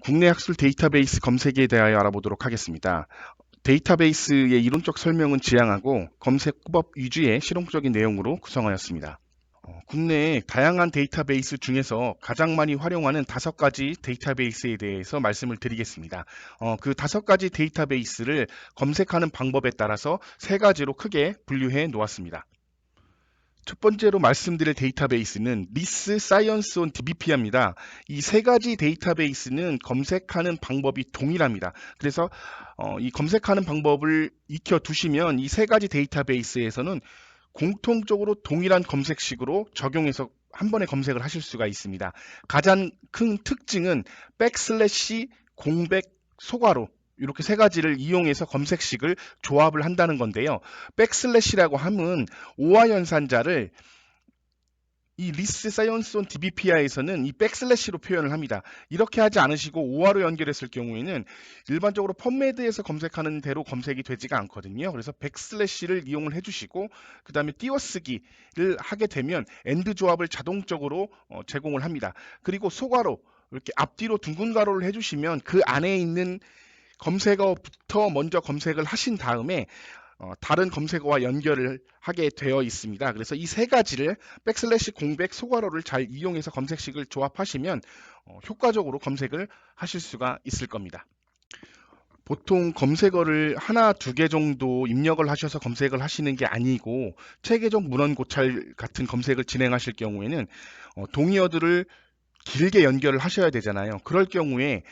국내 학술 데이터베이스 검색에 대하여 알아보도록 하겠습니다. 데이터베이스의 이론적 설명은 지향하고 검색법 위주의 실용적인 내용으로 구성하였습니다. 국내의 다양한 데이터베이스 중에서 가장 많이 활용하는 5가지 데이터베이스에 대해서 말씀을 드리겠습니다. 그 5가지 데이터베이스를 검색하는 방법에 따라서 3가지로 크게 분류해 놓았습니다. 첫 번째로 말씀드릴 데이터베이스는 리스 사이언스 온 DBP입니다. 이 3가지 데이터베이스는 검색하는 방법이 동일합니다. 그래서 이 검색하는 방법을 익혀 두시면 이 3가지 데이터베이스에서는 공통적으로 동일한 검색식으로 적용해서 한 번에 검색을 하실 수가 있습니다. 가장 큰 특징은 백슬래시 공백 소괄호 이렇게 3가지를 이용해서 검색식을 조합을 한다는 건데요. 백슬래시라고 하면 오화 연산자를 이 리스 사이언스 온 DBPI에서는 이 백슬래시로 표현을 합니다. 이렇게 하지 않으시고 오화로 연결했을 경우에는 일반적으로 펌메드에서 검색하는 대로 검색이 되지가 않거든요. 그래서 백슬래시를 이용을 해주시고 그 다음에 띄어쓰기를 하게 되면 엔드 조합을 자동적으로 제공을 합니다. 그리고 소괄호 이렇게 앞뒤로 둥근 가로를 해주시면 그 안에 있는 검색어부터 먼저 검색을 하신 다음에 다른 검색어와 연결을 하게 되어 있습니다. 그래서 이 3가지를 백슬래시 공백 소괄호를 잘 이용해서 검색식을 조합하시면 효과적으로 검색을 하실 수가 있을 겁니다. 보통 검색어를 하나, 2개 정도 입력을 하셔서 검색을 하시는 게 아니고 체계적 문헌 고찰 같은 검색을 진행하실 경우에는 동의어들을 길게 연결을 하셔야 되잖아요. 그럴 경우에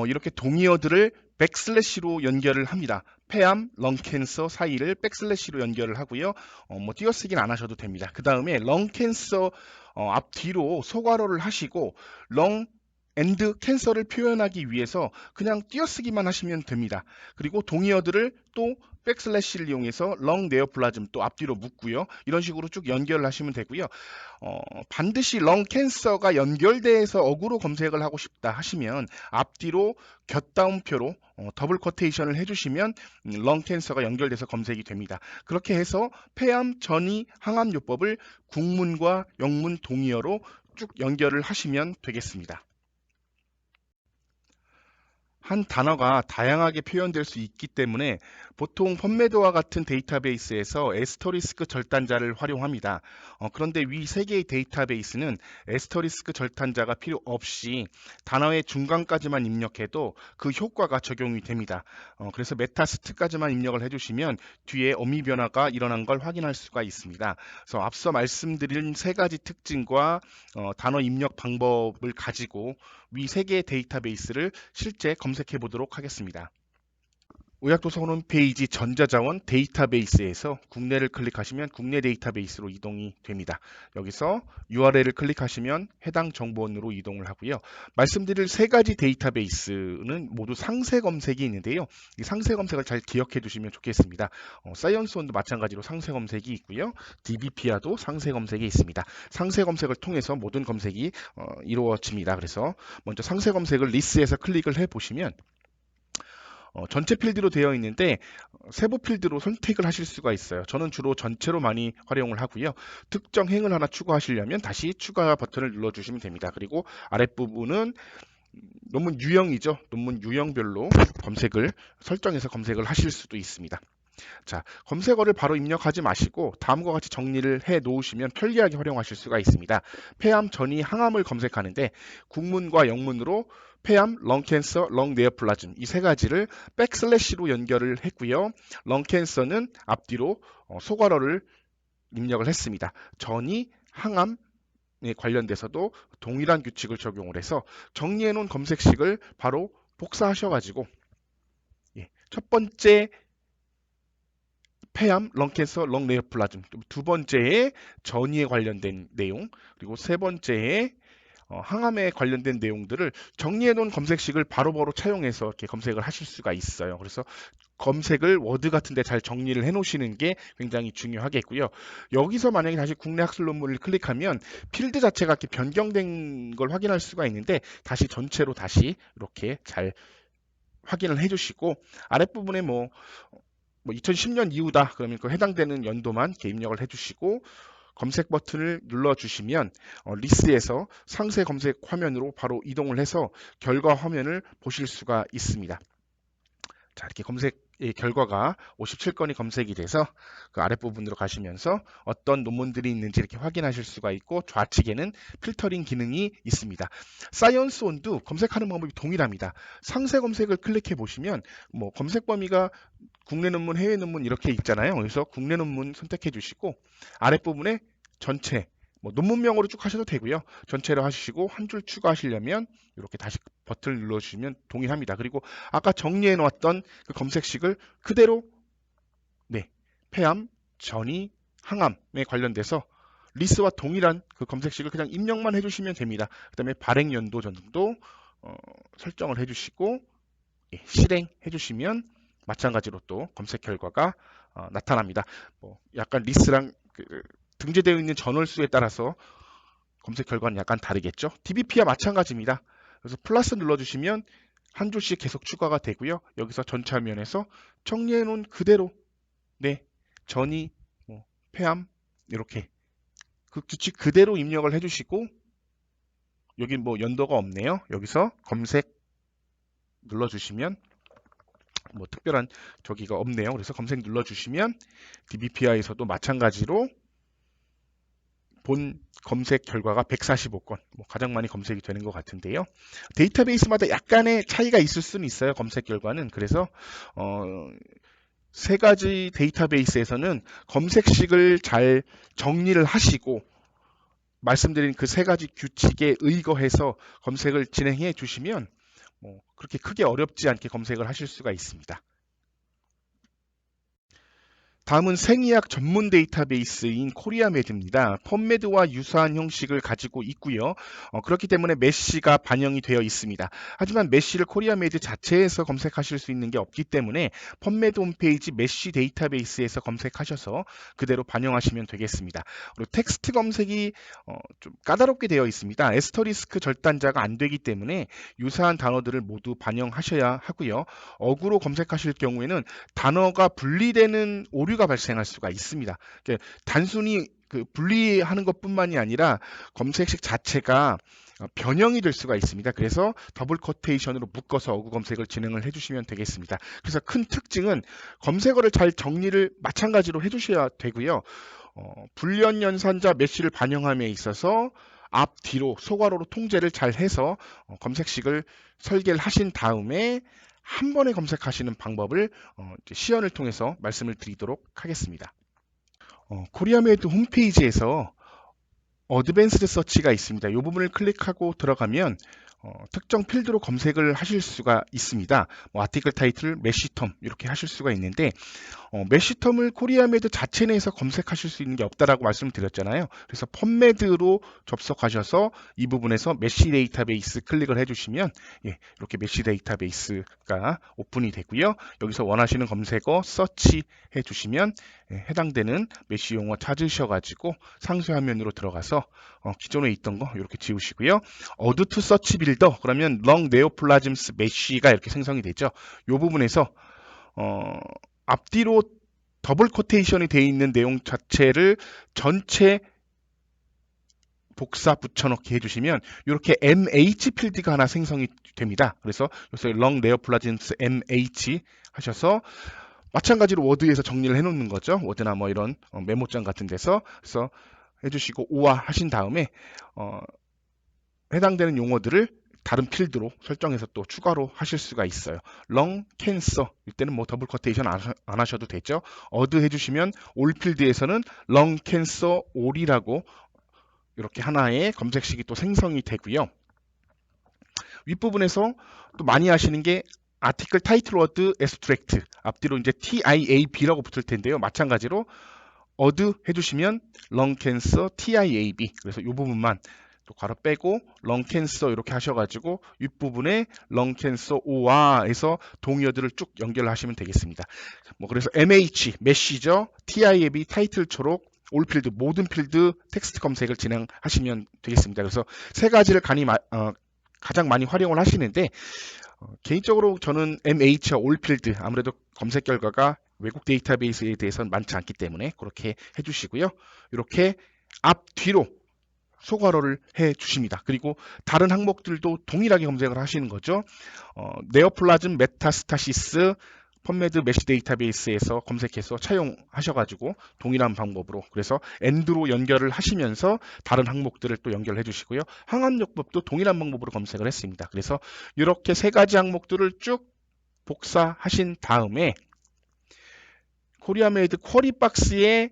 이렇게 동의어들을 백슬래시로 연결을 합니다. 폐암, 렁캔서 사이를 백슬래시로 연결을 하고요. 뭐 띄어쓰기는 안 하셔도 됩니다. 그 다음에 렁캔서 앞뒤로 소괄호를 하시고 렁 엔드 캔서를 표현하기 위해서 그냥 띄어쓰기만 하시면 됩니다. 그리고 동의어들을 또 백슬래시를 이용해서 렁 네오플라즘 또 앞뒤로 묶고요. 이런 식으로 쭉 연결을 하시면 되고요. 반드시 렁 캔서가 연결돼서 어구로 검색을 하고 싶다 하시면 앞뒤로 곁다운표로 더블 쿼테이션을 해주시면 렁 캔서가 연결돼서 검색이 됩니다. 그렇게 해서 폐암, 전이, 항암요법을 국문과 영문 동의어로 쭉 연결을 하시면 되겠습니다. 한 단어가 다양하게 표현될 수 있기 때문에 보통 펀메드와 같은 데이터베이스에서 에스터리스크 절단자를 활용합니다. 그런데 위 3개의 데이터베이스는 에스터리스크 절단자가 필요 없이 단어의 중간까지만 입력해도 그 효과가 적용이 됩니다. 그래서 메타스트까지만 입력을 해주시면 뒤에 어미 변화가 일어난 걸 확인할 수가 있습니다. 그래서 앞서 말씀드린 3가지 특징과 단어 입력 방법을 가지고 위 3개의 데이터베이스를 실제 검색해 보도록 하겠습니다. 의학도서관 홈페이지 전자자원 데이터베이스에서 국내를 클릭하시면 국내 데이터베이스로 이동이 됩니다. 여기서 URL을 클릭하시면 해당 정보원으로 이동을 하고요. 말씀드릴 3가지 데이터베이스는 모두 상세 검색이 있는데요. 이 상세 검색을 잘 기억해 두시면 좋겠습니다. 사이언스원도 마찬가지로 상세 검색이 있고요. DBP와도 상세 검색이 있습니다. 상세 검색을 통해서 모든 검색이 이루어집니다. 그래서 먼저 상세 검색을 리스트에서 클릭을 해 보시면 전체 필드로 되어 있는데 세부 필드로 선택을 하실 수가 있어요. 저는 주로 전체로 많이 활용을 하고요. 특정 행을 하나 추가하시려면 다시 추가 버튼을 눌러주시면 됩니다. 그리고 아랫부분은 논문 유형이죠. 논문 유형별로 검색을 설정해서 검색을 하실 수도 있습니다. 자, 검색어를 바로 입력하지 마시고 다음과 같이 정리를 해 놓으시면 편리하게 활용하실 수가 있습니다. 폐암, 전이, 항암을 검색하는데 국문과 영문으로 폐암, 렁캔서, 렁네오플라즘 이 3가지를 백슬래시로 연결을 했고요. 렁캔서는 앞뒤로 소괄어를 입력을 했습니다. 전이, 항암 에 관련돼서도 동일한 규칙을 적용을 해서 정리해 놓은 검색식을 바로 복사하셔가지고 첫 번째 폐암, 렁캔서, 렁네오플라즘 두 번째에 전이에 관련된 내용 그리고 세 번째에 항암에 관련된 내용들을 정리해 놓은 검색식을 바로바로 차용해서 이렇게 검색을 하실 수가 있어요. 그래서 검색을 워드 같은 데 잘 정리를 해 놓으시는 게 굉장히 중요하겠고요. 여기서 만약에 다시 국내 학술 논문을 클릭하면 필드 자체가 이렇게 변경된 걸 확인할 수가 있는데 다시 전체로 다시 이렇게 잘 확인을 해 주시고 아랫부분에 뭐 2010년 이후다 그러면 그 해당되는 연도만 이렇게 입력을 해주시고 검색 버튼을 눌러주시면 리스에서 상세 검색 화면으로 바로 이동을 해서 결과 화면을 보실 수가 있습니다. 자, 이렇게 검색의 결과가 57건이 검색이 돼서 그 아랫부분으로 가시면서 어떤 논문들이 있는지 이렇게 확인하실 수가 있고, 좌측에는 필터링 기능이 있습니다. 사이언스 온도 검색하는 방법이 동일합니다. 상세 검색을 클릭해 보시면 뭐 검색 범위가 국내 논문, 해외 논문 이렇게 있잖아요. 그래서 국내 논문 선택해 주시고 아랫부분에 전체 뭐 논문명으로 쭉 하셔도 되고요. 전체로 하시고 한 줄 추가하시려면 이렇게 다시 버튼을 눌러주시면 동일합니다. 그리고 아까 정리해 놓았던 그 검색식을 그대로 폐암, 전이, 항암에 관련돼서 리스와 동일한 그 검색식을 그냥 입력만 해주시면 됩니다. 그 다음에 발행 연도 정도 설정을 해주시고 실행해 주시면 마찬가지로 또 검색 결과가 나타납니다. 뭐 약간 리스랑 등재되어 있는 저널 수에 따라서 검색 결과는 약간 다르겠죠. DBP와 마찬가지입니다. 그래서 플러스 눌러주시면 한 줄씩 계속 추가가 되고요. 여기서 전체 화면에서 정리해 놓은 그대로 전이, 폐암 이렇게 그 규칙 그대로 입력을 해주시고, 여기 뭐 연도가 없네요. 여기서 검색 눌러주시면 뭐 특별한 저기가 없네요. 그래서 검색 눌러주시면 DBPI에서도 마찬가지로 본 검색 결과가 145건, 가장 많이 검색이 되는 것 같은데요. 데이터베이스마다 약간의 차이가 있을 수는 있어요. 검색 결과는. 그래서 세 가지 데이터베이스에서는 검색식을 잘 정리를 하시고 말씀드린 그 세 가지 규칙에 의거해서 검색을 진행해 주시면 그렇게 크게 어렵지 않게 검색을 하실 수가 있습니다. 다음은 생의학 전문 데이터베이스인 코리아메드입니다. 펀메드와 유사한 형식을 가지고 있고요. 그렇기 때문에 메시가 반영이 되어 있습니다. 하지만 메시를 코리아메드 자체에서 검색하실 수 있는 게 없기 때문에 펀메드 홈페이지 메시 데이터베이스에서 검색하셔서 그대로 반영하시면 되겠습니다. 그리고 텍스트 검색이 좀 까다롭게 되어 있습니다. 에스터리스크 절단자가 안 되기 때문에 유사한 단어들을 모두 반영하셔야 하고요. 어구로 검색하실 경우에는 단어가 분리되는 오류가 발생할 수가 있습니다. 단순히 그 분리하는 것뿐만이 아니라 검색식 자체가 변형이 될 수가 있습니다. 그래서 더블 코테이션으로 묶어서 어구 검색을 진행을 해주시면 되겠습니다. 그래서 큰 특징은 검색어를 잘 정리를 마찬가지로 해주셔야 되고요. 불연 연산자 메시를 반영함에 있어서 앞, 뒤로, 소괄호로 통제를 잘 해서 검색식을 설계를 하신 다음에 한 번에 검색하시는 방법을 시연을 통해서 말씀을 드리도록 하겠습니다. 코리아메이드 홈페이지에서 어드밴스드 서치가 있습니다. 이 부분을 클릭하고 들어가면 특정 필드로 검색을 하실 수가 있습니다. 아티클 타이틀, 메시텀 이렇게 하실 수가 있는데 메시텀을 코리아메드 자체 내에서 검색하실 수 있는 게 없다라고 말씀드렸잖아요. 그래서 펀메드로 접속하셔서 이 부분에서 메시 데이터베이스 클릭을 해주시면 이렇게 메시 데이터베이스가 오픈이 되고요. 여기서 원하시는 검색어 서치 해주시면 해당되는 메시 용어 찾으셔가지고 상세 화면으로 들어가서 기존에 있던 거 이렇게 지우시고요. 어드투 서치 빌더 그러면 렁 네오플라즘스 메시가 이렇게 생성이 되죠. 이 부분에서 앞뒤로 더블 코테이션이 되어 있는 내용 자체를 전체 복사 붙여넣기 해주시면 이렇게 MH 필드가 하나 생성이 됩니다. 그래서 여기서 long neoplasms MH 하셔서 마찬가지로 워드에서 정리를 해놓는 거죠. 워드나 뭐 이런 메모장 같은 데서 그래서 해주시고 오화 하신 다음에 해당되는 용어들을 다른 필드로 설정해서 또 추가로 하실 수가 있어요. 렁 캔서 이때는 뭐 더블 커테이션 안 하셔도 되죠. 어드 해주시면 올 필드에서는 렁 캔서 올이라고 이렇게 하나의 검색식이 또 생성이 되고요. 윗부분에서 또 많이 하시는 게 아티클 타이틀 워드 에스트랙트 앞뒤로 이제 TIAB라고 붙을 텐데요. 마찬가지로 어드 해주시면 렁 캔서 TIAB 그래서 이 부분만 또 괄호 빼고 렁 캔서 이렇게 하셔가지고 윗부분에 렁 캔서 오아에서 동의어들을 쭉 연결하시면 되겠습니다. 그래서 MH 메시저 TIAB 타이틀 초록 올 필드 모든 필드 텍스트 검색을 진행하시면 되겠습니다. 그래서 세 가지를 가장 많이 활용을 하시는데 개인적으로 저는 MH와 올 필드 아무래도 검색 결과가 외국 데이터베이스에 대해서는 많지 않기 때문에 그렇게 해주시고요. 이렇게 앞뒤로 소괄호를 해 주십니다. 그리고 다른 항목들도 동일하게 검색을 하시는 거죠. 네오플라즘 메타스타시스 펀메드 메시 데이터베이스에서 검색해서 차용하셔가지고 동일한 방법으로, 그래서 엔드로 연결을 하시면서 다른 항목들을 또 연결해 주시고요. 항암요법도 동일한 방법으로 검색을 했습니다. 그래서 이렇게 세 가지 항목들을 쭉 복사하신 다음에 코리아메이드 쿼리 박스에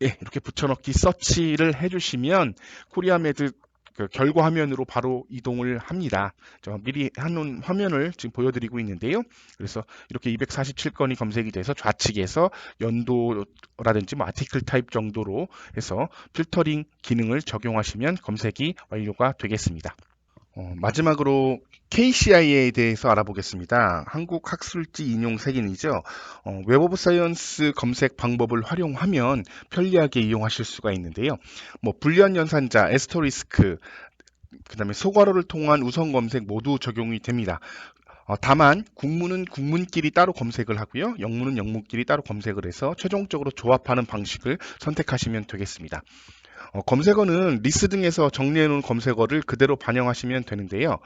이렇게 붙여넣기 서치를 해주시면 코리아메드 그 결과 화면으로 바로 이동을 합니다. 저 미리 해놓은 화면을 지금 보여드리고 있는데요. 그래서 이렇게 247건이 검색이 돼서 좌측에서 연도라든지 뭐 아티클 타입 정도로 해서 필터링 기능을 적용하시면 검색이 완료가 되겠습니다. 마지막으로 KCIA에 대해서 알아보겠습니다. 한국학술지 인용 색인이죠. 웹 오브 사이언스 검색 방법을 활용하면 편리하게 이용하실 수가 있는데요. 뭐 불리한 연산자, 에스터리스크, 그 다음에 소괄호를 통한 우선 검색 모두 적용이 됩니다. 다만 국문은 국문끼리 따로 검색을 하고요. 영문은 영문끼리 따로 검색을 해서 최종적으로 조합하는 방식을 선택하시면 되겠습니다. 검색어는 리스 등에서 정리해 놓은 검색어를 그대로 반영하시면 되는데요.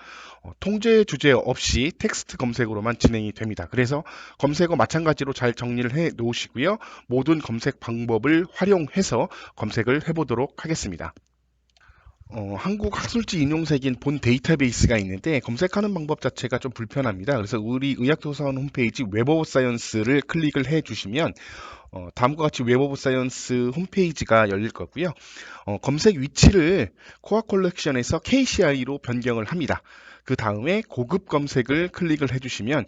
통제 주제 없이 텍스트 검색으로만 진행이 됩니다. 그래서 검색어 마찬가지로 잘 정리를 해 놓으시고요. 모든 검색 방법을 활용해서 검색을 해보도록 하겠습니다. 한국학술지 인용색인 본 데이터베이스가 있는데 검색하는 방법 자체가 좀 불편합니다. 그래서 우리 의학도서관 홈페이지 웹 오브 사이언스를 클릭을 해 주시면 다음과 같이 웹 오브 사이언스 홈페이지가 열릴 거고요. 검색 위치를 코어 컬렉션에서 KCI로 변경을 합니다. 그 다음에 고급 검색을 클릭을 해주시면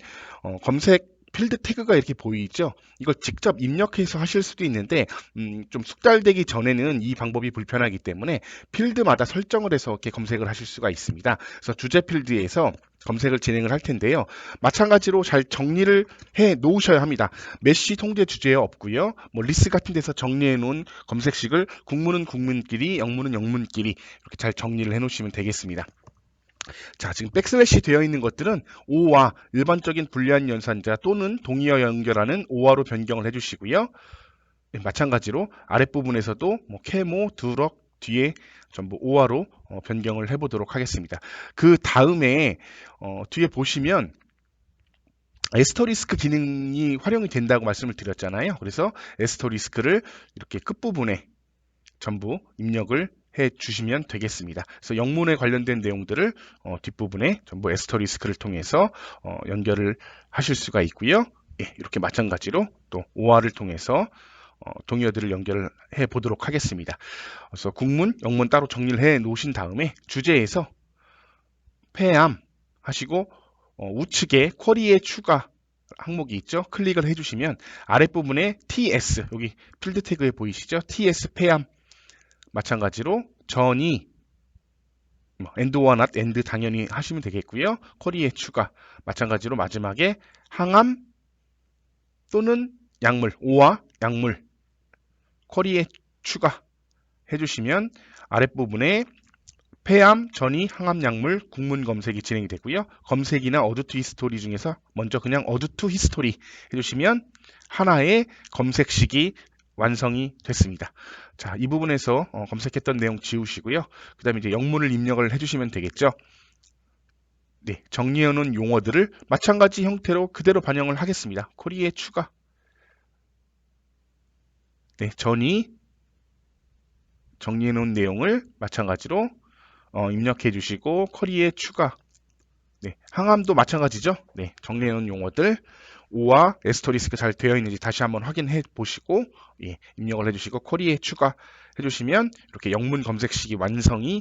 검색 필드 태그가 이렇게 보이죠. 이걸 직접 입력해서 하실 수도 있는데 좀 숙달되기 전에는 이 방법이 불편하기 때문에 필드마다 설정을 해서 이렇게 검색을 하실 수가 있습니다. 그래서 주제 필드에서 검색을 진행을 할 텐데요. 마찬가지로 잘 정리를 해 놓으셔야 합니다. 메시 통제 주제에 없고요. 뭐 리스 같은 데서 정리해 놓은 검색식을 국문은 국문끼리, 영문은 영문끼리 이렇게 잘 정리를 해 놓으시면 되겠습니다. 자, 지금 백슬래시 되어 있는 것들은 O와 일반적인 불리한 연산자 또는 동의어 연결하는 O화로 변경을 해주시고요. 마찬가지로 아랫부분에서도 뭐 캐모, 두럭 뒤에 전부 O화로 변경을 해보도록 하겠습니다. 그 다음에 뒤에 보시면 에스터리스크 기능이 활용이 된다고 말씀을 드렸잖아요. 그래서 에스터리스크를 이렇게 끝부분에 전부 입력을 해 주시면 되겠습니다. 그래서 영문에 관련된 내용들을 뒷부분에 전부 에스터리스크를 통해서 연결을 하실 수가 있고요. 이렇게 마찬가지로 또 OR을 통해서 동의어들을 연결해 보도록 하겠습니다. 그래서 국문, 영문 따로 정리를 해 놓으신 다음에 주제에서 폐암 하시고 우측에 쿼리에 추가 항목이 있죠. 클릭을 해주시면 아랫부분에 TS, 여기 필드 태그에 보이시죠? TS 폐암 마찬가지로 전이 엔드와 not 엔드 당연히 하시면 되겠고요. 쿼리에 추가 마찬가지로 마지막에 항암 또는 약물 O와 약물 쿼리에 추가 해주시면 아랫부분에 폐암, 전이, 항암, 약물, 국문 검색이 진행이 되고요. 검색이나 어두투 히스토리 중에서 먼저 그냥 어두투 히스토리 해주시면 하나의 검색식이 완성이 됐습니다. 자, 이 부분에서 검색했던 내용 지우시고요. 그 다음에 이제 영문을 입력을 해주시면 되겠죠. 네, 정리해 놓은 용어들을 마찬가지 형태로 그대로 반영을 하겠습니다. 코리에 추가. 네, 전이 정리해 놓은 내용을 마찬가지로 입력해 주시고 쿼리에 추가. 네, 항암도 마찬가지죠. 네, 정리해 놓은 용어들 O와 에스터리스크 잘 되어 있는지 다시 한번 확인해 보시고 입력을 해 주시고 쿼리에 추가 해 주시면 이렇게 영문 검색식이 완성이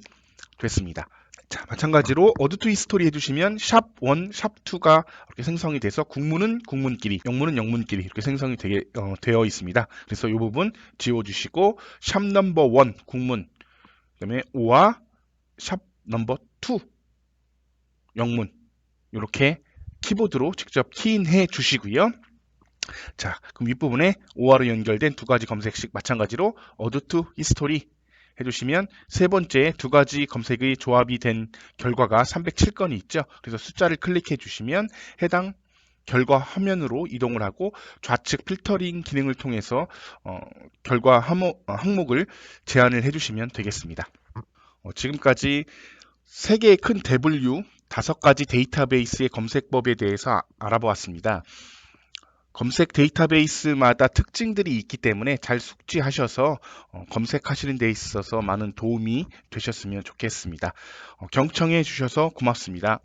됐습니다. 자, 마찬가지로 어두투 히스토리 해주시면 샵1, 샵2가 이렇게 생성이 돼서 국문은 국문끼리, 영문은 영문끼리 이렇게 생성이 되어 있습니다. 그래서 이 부분 지워주시고 샵 넘버 1 국문, 그다음에 O와 샵 넘버 2 영문 이렇게 키보드로 직접 키인해 주시고요. 자, 그럼 윗부분에 OR로 연결된 두 가지 검색식 마찬가지로 어두투 히스토리 해주시면 세 번째 두 가지 검색의 조합이 된 결과가 307건이 있죠. 그래서 숫자를 클릭해 주시면 해당 결과 화면으로 이동을 하고 좌측 필터링 기능을 통해서 결과 항목을 제한을 해주시면 되겠습니다. 지금까지 3개의 큰 W, 5가지 데이터베이스의 검색법에 대해서 알아보았습니다. 검색 데이터베이스마다 특징들이 있기 때문에 잘 숙지하셔서 검색하시는 데 있어서 많은 도움이 되셨으면 좋겠습니다. 경청해 주셔서 고맙습니다.